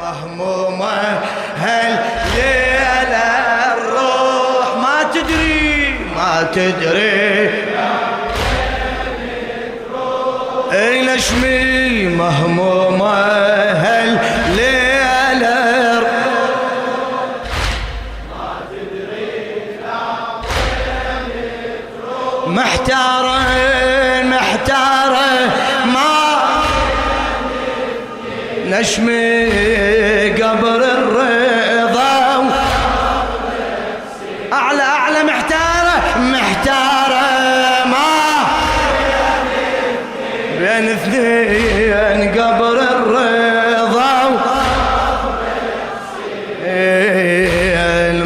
مهمومة هالليلة الروح ما تدري اي نشمي مهمومة هالليلة ما تدري محتارة ما نشمي قبر الرضا أعلى محتارة ما بين اثنين قبر الرضا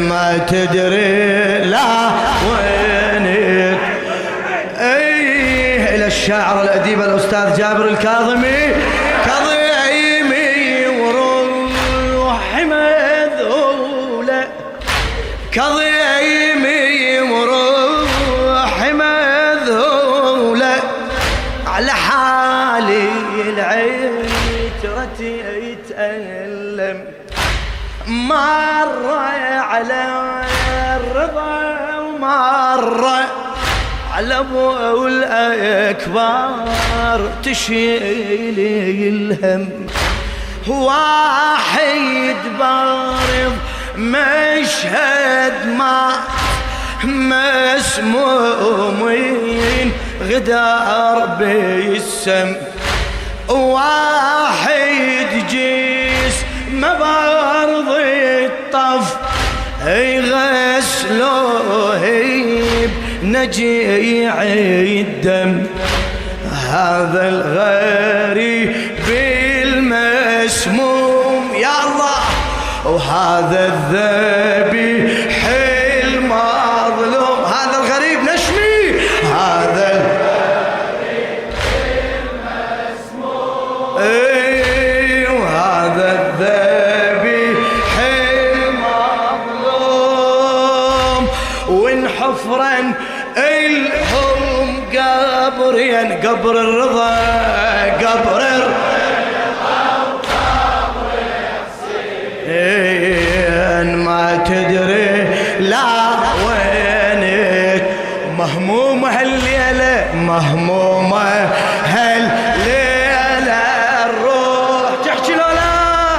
ما تدري لا وينك إلى الشاعر الأديب الأستاذ جابر الكاظمي كظيمي وروحي مذهولة على حالي العترة يتألم مرة على الرضا ومرة على أبو الأكبر تشيلي الهم واحد بارض مشهد ما مسمومين غدار بالسم واحد جسم بارض الطف يغسلوه بنجيع الدم هذا الغريب المسموم يا الله وهذا الذبيح المظلوم هذا الغريب نشمي هذا الذبيح المسموم وهذا الذبيح المظلوم وإن حفرا الهم قبرين قبر الرضا قبر ما تدري لا وينك مهمومة هالليلة مهمومة هالليلة الروح تحكي لو لا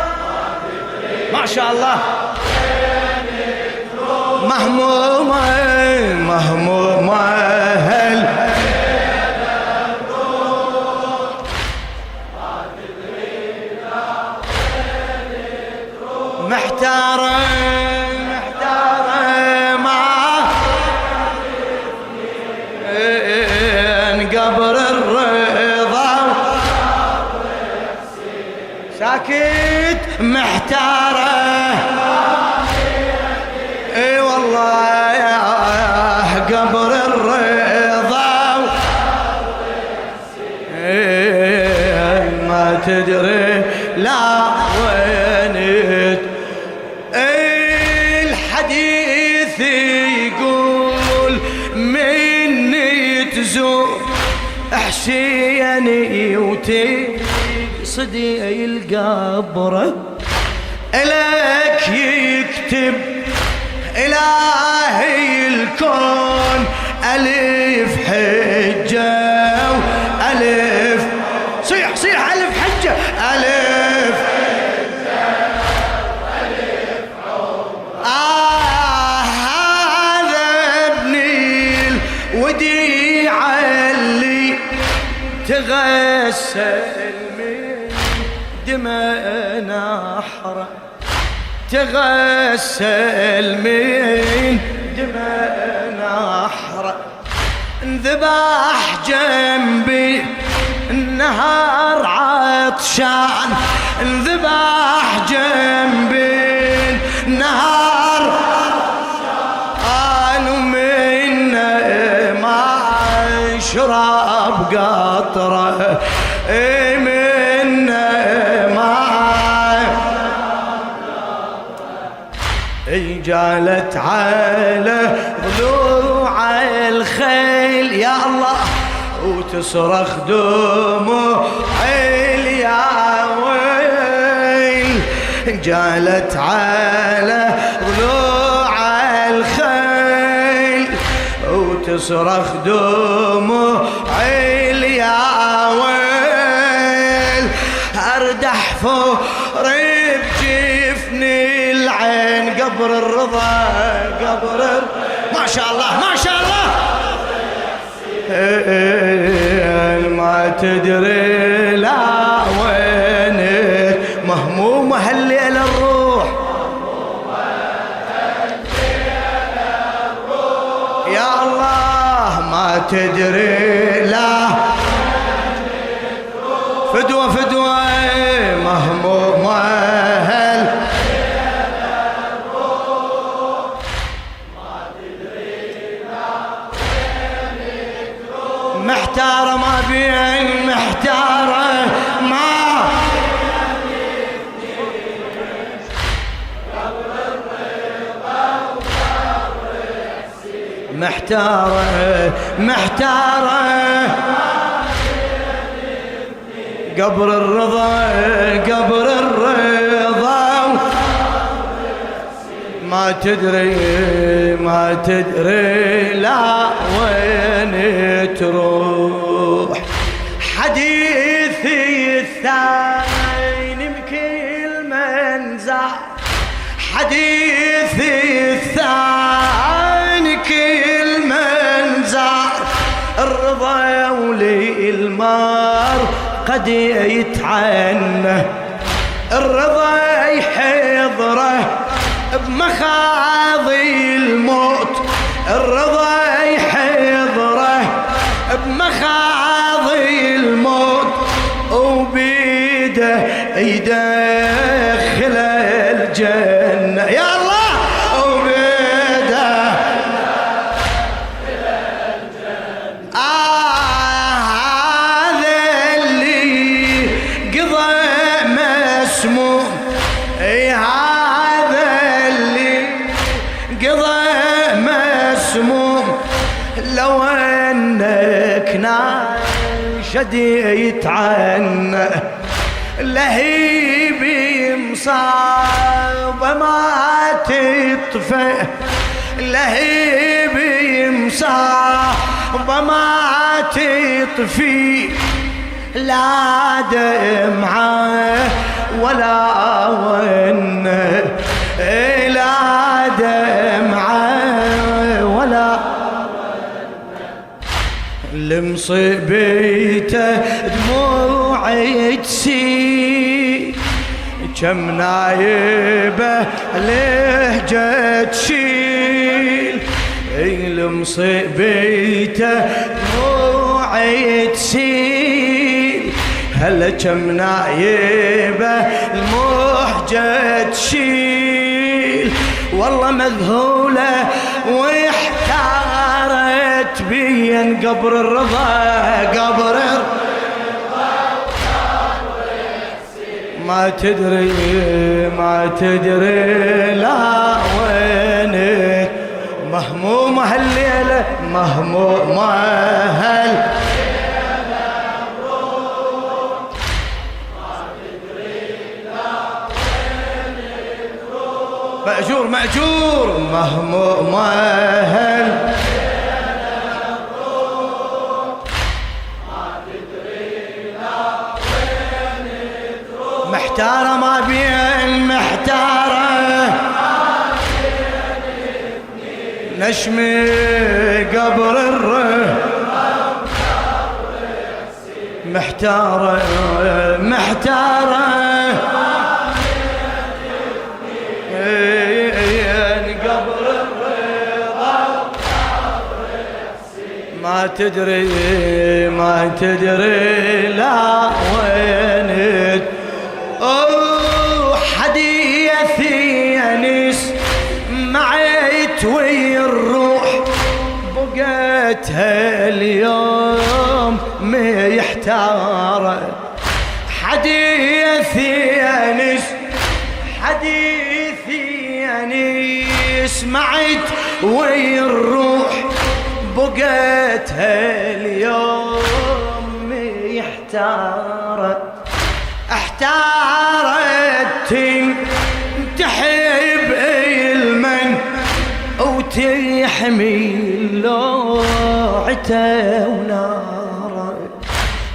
ما شاء الله مهمومة هالليلة الروح ما تدري لا محتارة قبر الرضا ساكت محتارة اي والله يا قبر الرضا ما تدري لا وينك الحديث يقول مني تزور حسيني وتقصدي القبر إلك يكتب إلهي الكون ألف حجة وألف صيح ألف حجة ألف حجة وألف عمر هذا ابني الوديعة اللي تغسل من دماء نحره تغسل من دماء نحره انذبح جنبي النهار عطشان انذبح جنبي النهار قالوا منا ما اشرب قطره منا ما جالت على ضلوع الخيل يا الله وتصرخ دموع يا ويل جالت على ضلوع الخيل وتصرخ دموعي يا ويل اردح فور بجفني العين قبر الرضا ما شاء الله ما شاء الله ما تدري لا وينك مهمومة هالليلة الروح يا الله ما تدري لا فدوة فدوة مهمومة محتارة ما بين محتارة ما محتارة قبر الرضا ما تدري لا وين تروح حديثي الثاني بكل منزع حديثي الثاني كل منزع الرضا ولي المار قد يتعنى الرضا يحضره بمخاضي الموت الرضا يحضره بمخاضي الموت وبيده يدخل الجنة يا الله وبيده هذا اللي قضى مسموم لو انك ناشد يتعنى لهيبي مصابة ما تطفى لهيبي مصابة ما تطفي لا دمعة ولا ونه لا دمعة ولا لمصيبته دموعي تسيل كم نايبه لهجة تشيل لمصيبته دموعي تسيل هلا كم نايبه المهجة تشيل والله مذهولة واحتارت بين قبر الرضا ما تدري لا وينك مهمومة هالليلة مهمومة مأجور مهمومة محتارة ما بين محتارة نشمي قبر محتارة ما تدري لا وين حديثي انس معيت ويا الروح بقيتها اليوم محتارة حديثي انس معيت ويا الروح بقيتها اليوم احتارت روحته وناره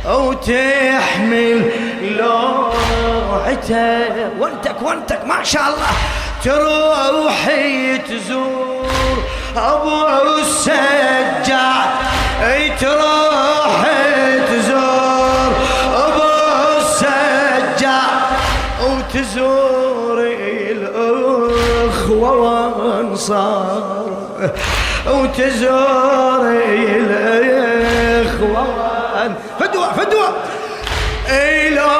وتحمل لوعته. وانتك ما شاء الله تروحي تزور ابو السجاد، تروحي تزور ابو السجاد وتزوري الاخوه وانصار، وتزوري الاخوه فدوه إلى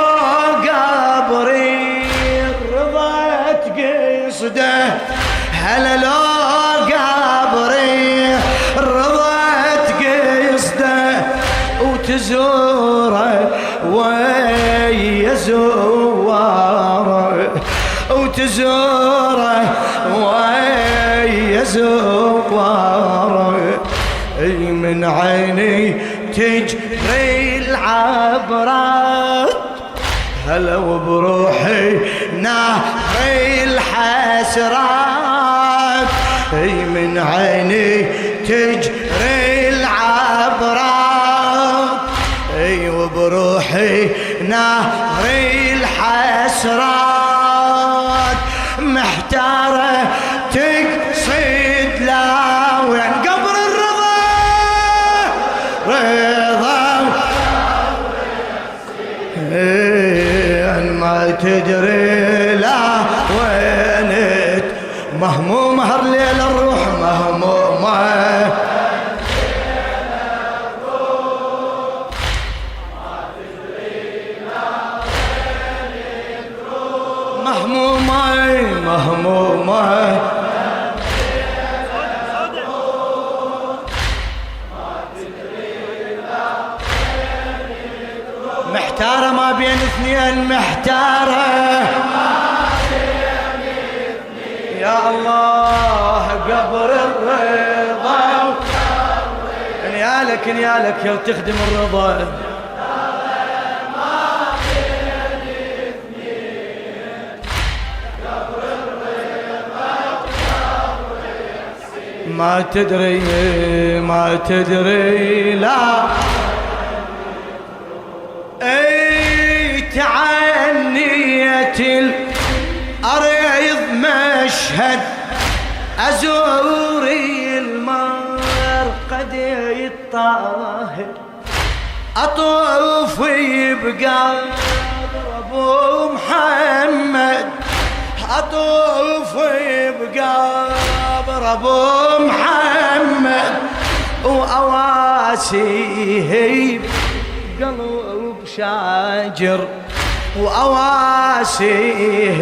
قبري رضيت قصده، هلا لو قبري رضيت قصده وتزوره ويا زواره، وتزوره ويا زواره. من عيني تجري العبرات، هلا وبروحي نهري الحسرات. من عيني تجري العبرات، وبروحي نهري الحسرات. محتارة تقصد لا وين قبر الرضا، رضا ما تدري لا وينت، مهمومة هر ليل الروح مهمومة، مهمومة محتارة ما بين اثنين، محتارة يا الله قبر الرضا. انيالك يا تخدم الرضا. ما تدري لا تعنية الأرض مشهد، أزوري المرقد الطاهر، أطوف بقبر أبو محمد، أطوف بقبر أبو محمد وأواسيه قلب شاجر، وأواسيه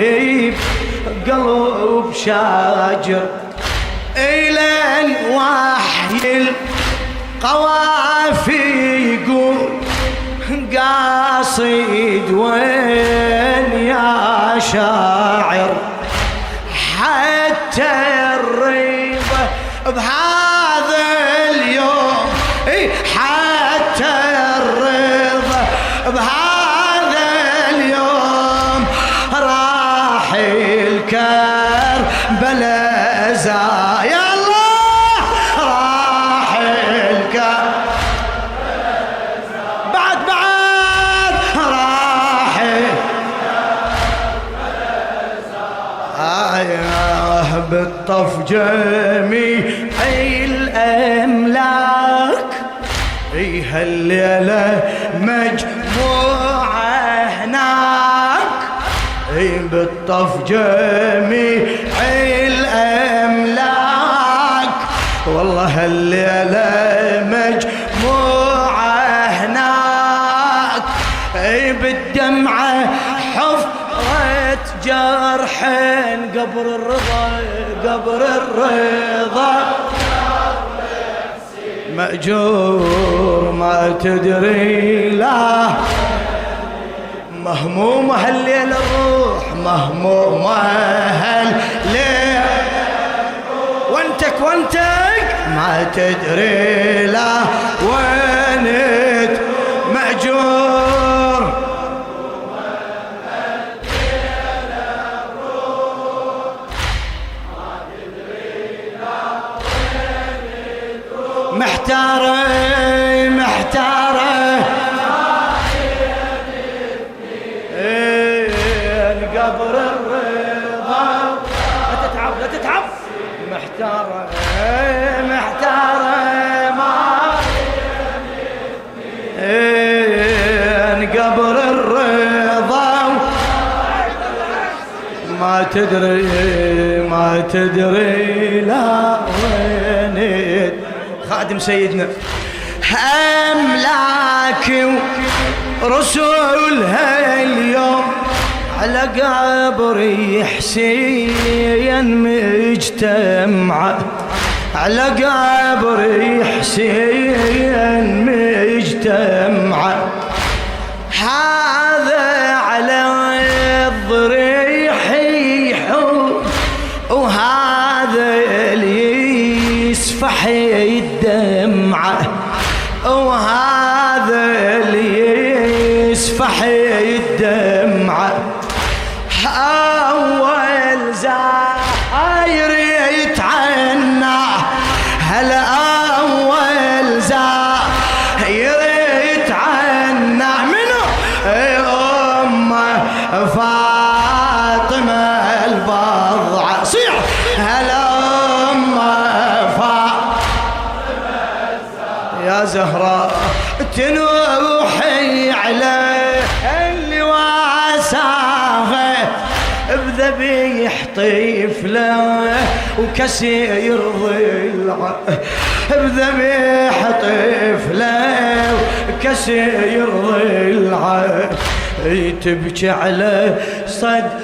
قلب شاجر. إلى الوحي القوافي يقول قاصد وين يا شاعر، حتى الريبة بهذا اليوم، حتى الرضا بهذا اليوم راح الكربلاء يا الله، راح الكربلاء بعد راح بالطف جميع الأملاك، هالليلة مجموعة هناك، بالطف جميع الأملاك. والله هالليلة مجموعة هناك، بالدمعة حفرة جرح قبر الرضا مأجور. ما تدري لا مهمومة هالليل الروح، مهمومة هالليل. وانتك ما تدري لا وينت مأجور. محتارة قبر الرضا. لا تتعب لا تتعب. محتارة محتارة ما قبر الرضا. ما تدري لا وين خادم سيدنا. أملاك ورسولها اليوم على قبري حسين مجتمعة. على قبري حسين مجتمعة. هذا على الضريح يحوم وهذا اللي يسفح الدمعة. وهذا اللي يسفح الدمعة. أول زاير يتعنى. هلا أول زاير يتعنى منو؟ أم فاطمة البضعة. صيح هلا أم فاطمة يا زهراء. تنوحي على اللي واساها بذبيح طفله وكسير ضلعه. بذبيح طفله وكسير ضلعه. تبكي على صدر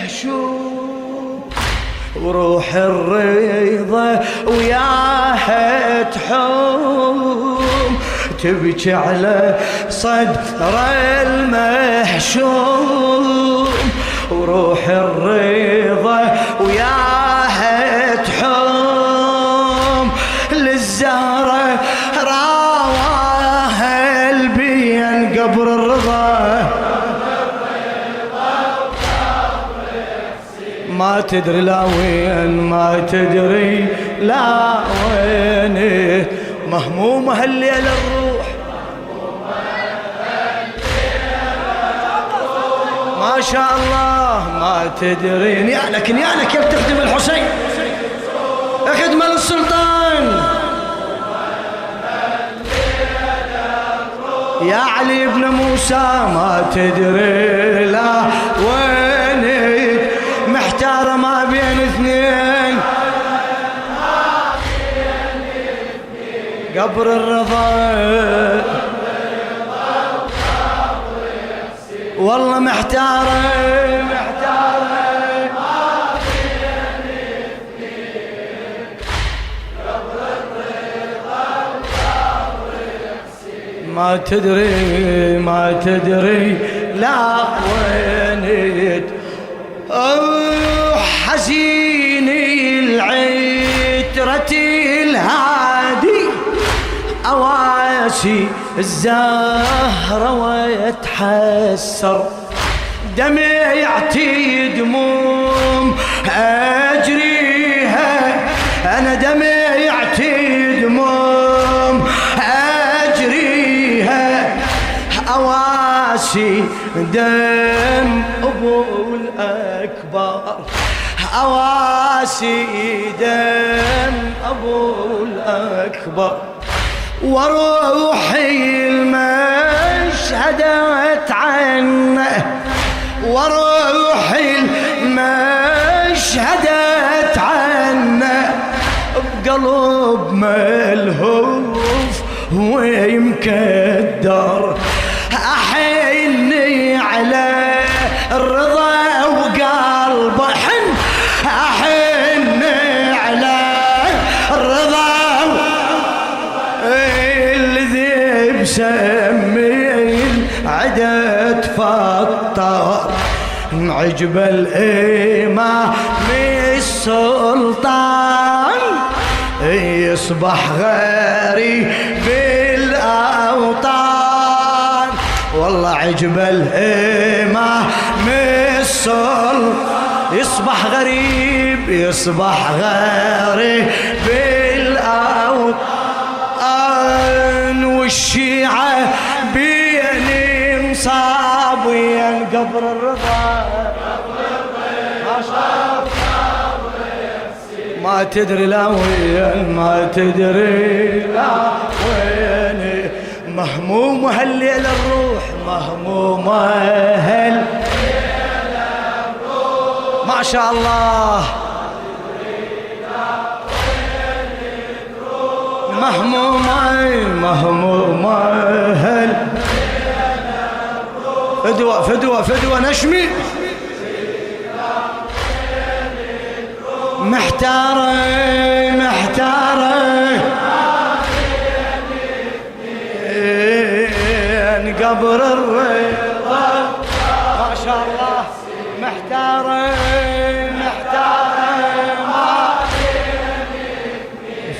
المهشوم وروح الرضا وياها تحوم. تبكي على صدر المحشوم وروح الرضا وياها تحوم. للزهرة راواها البين قبر الرضا. ما تدري لا وين ما تدري لا وين. مهمومة هالليلة الروح. ما شاء الله ما تدرين. يا لك كيف تخدم الحسين. اخدمه للسلطان يا علي بن موسى. ما تدري لا وين. محتارة ما بين اثنين. قبر الرضا والله محتارة ما تدري لا وين. حزيني العترة الهادي أواسي الزهرة ويتحسر. دمعتي دموم أجريها. أنا دمعتي دموم أجريها. أواسي دم أبو الأكبر. أواسي دم أبو الأكبر. وروحي المشهد عنه. وروحي المشهد عنه. بقلب ملهوف ويمكدر. أحني على الرضا وقلبه. أحني على الرضا الذي بسمي العدد فطر. عجب الإمام السلطان يصبح غريب بالأوطان. والله عجب الإمام السلطان يصبح غريب بالأوطان. والشيعة بين مصاب وين قبر الرضا ما شاف ما تدري لا وين ما تدري لا وين مهموم هالليل الروح مهموم هالليل ما شاء الله مهموم هل فدوة نشمي محتارة قبر الرضا ما شاء الله محتارة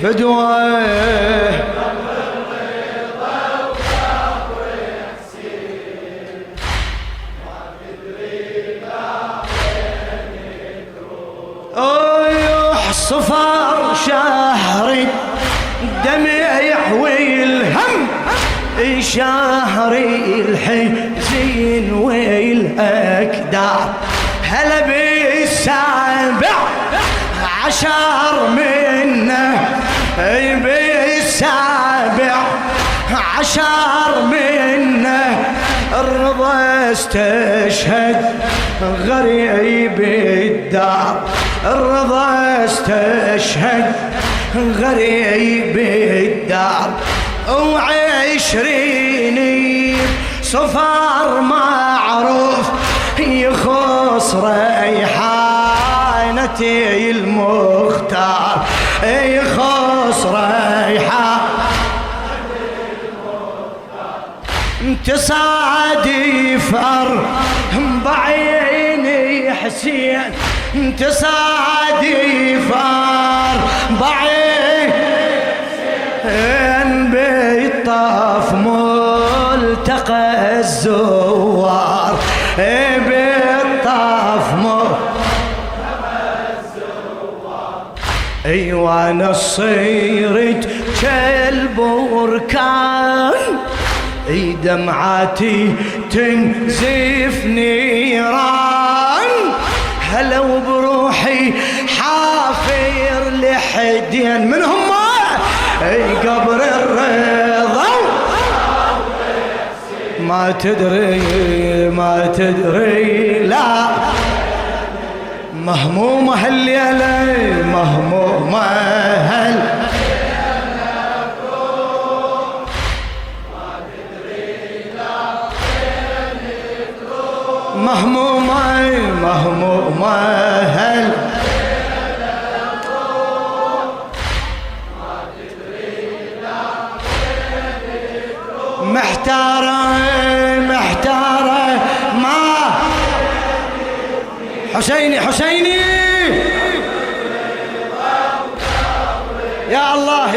فدوة صفار شهري دمع يحوي الهم شهري الحزين والأكدار هلا بالسابع عشر منه بالسابع عشر منه الرضا استشهد غريب الدار الرضا استشهد غريب الدار وعشرين صفار معروف يخص ريحانتي المختار يخص ريحانتي تصادف بعيني حسين تصادف بعين بالطاف ملتقى الزوار بالطاف ملتقى الزوار ايوه انا صيرت كلب وركان اي دمعاتي تنزف نيران هلا وبروحي حافر لحدين من هم اي قبر الرضا ما تدري لا مهمومة هالليلة مهمومة مهمومة هل محتارة ما حسيني يا الله